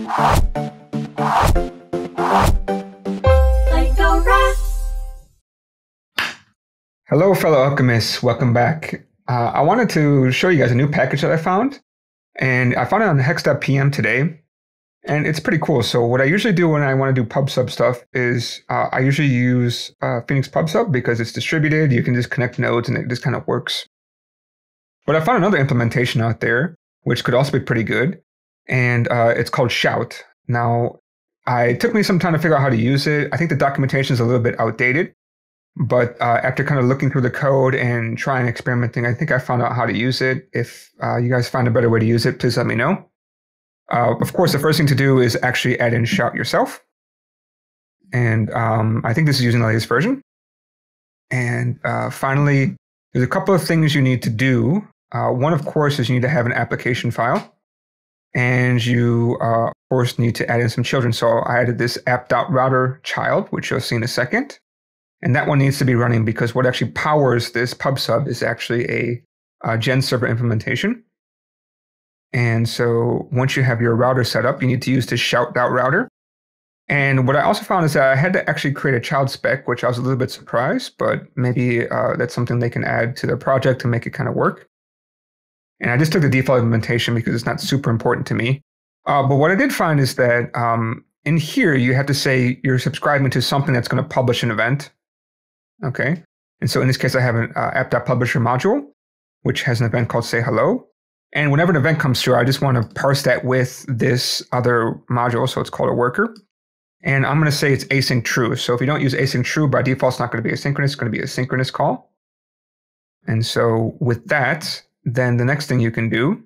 Plangora. Hello, fellow alchemists. Welcome back. I wanted to show you guys a new package that I found. And I found it on hex.pm today. And it's pretty cool. So what I usually do when I want to do pub/sub stuff is I usually use Phoenix pub/sub because it's distributed. You can just connect nodes and it just kind of works. But I found another implementation out there, which could also be pretty good. And it's called Shout. Now, it took me some time to figure out how to use it. I think the documentation is a little bit outdated. But after kind of looking through the code and trying experimenting, I think I found out how to use it. If you guys find a better way to use it, please let me know. Of course, the first thing to do is actually add in Shout yourself. And I think this is using the latest version. And finally, there's a couple of things you need to do. One, of course, is you need to have an application file. And you, of course, need to add in some children. So I added this app.router child, which you'll see in a second. And that one needs to be running because what actually powers this pub/sub is actually a gen server implementation. And so once you have your router set up, you need to use this shout.router. And what I also found is that I had to actually create a child spec, which I was a little bit surprised, but maybe that's something they can add to their project to make it kind of work. And I just took the default implementation because it's not super important to me. But what I did find is that in here, you have to say you're subscribing to something that's going to publish an event. Okay. And so in this case, I have an app.publisher module, which has an event called say hello. And whenever an event comes through, I just want to parse that with this other module. So it's called a worker. And I'm going to say it's async true. So if you don't use async true, by default, it's not going to be asynchronous. It's going to be a synchronous call. And so with that, then the next thing you can do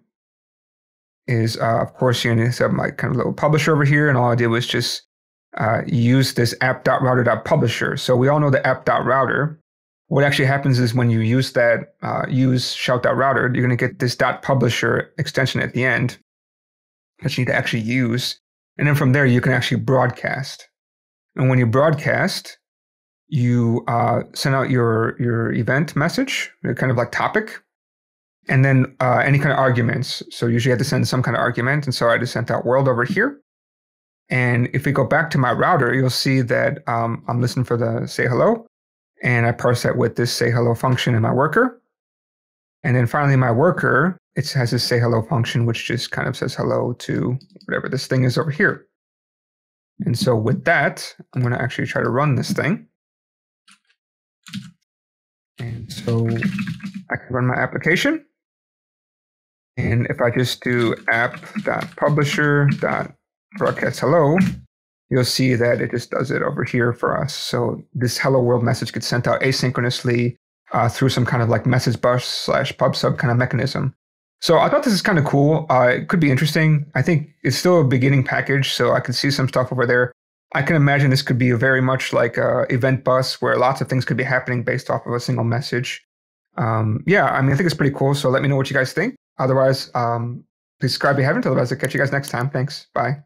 is, of course, you're going to set up my kind of little publisher over here. And all I did was just use this app.router.publisher. So we all know the app.router. What actually happens is when you use that, use shout.router, you're going to get this .publisher extension at the end that you need to actually use. And then from there, you can actually broadcast. And when you broadcast, you send out your event message, kind of like topic, and then any kind of arguments. So usually you have to send some kind of argument. And so I just sent out world over here. And if we go back to my router, you'll see that I'm listening for the say hello. And I parse that with this say hello function in my worker. And then finally, my worker, it has this say hello function, which just kind of says hello to whatever this thing is over here. And so with that, I'm going to actually try to run this thing. And so I can run my application. And if I just do app.publisher.broadcast hello, you'll see that it just does it over here for us. So this hello world message gets sent out asynchronously through some kind of like message bus / pub/sub kind of mechanism. So I thought this is kind of cool. It could be interesting. I think it's still a beginning package, so I can see some stuff over there. I can imagine this could be very much like a event bus where lots of things could be happening based off of a single message. Yeah, I mean, I think it's pretty cool. So let me know what you guys think. Otherwise, please subscribe if you haven't. Otherwise, I'll catch you guys next time. Thanks. Bye.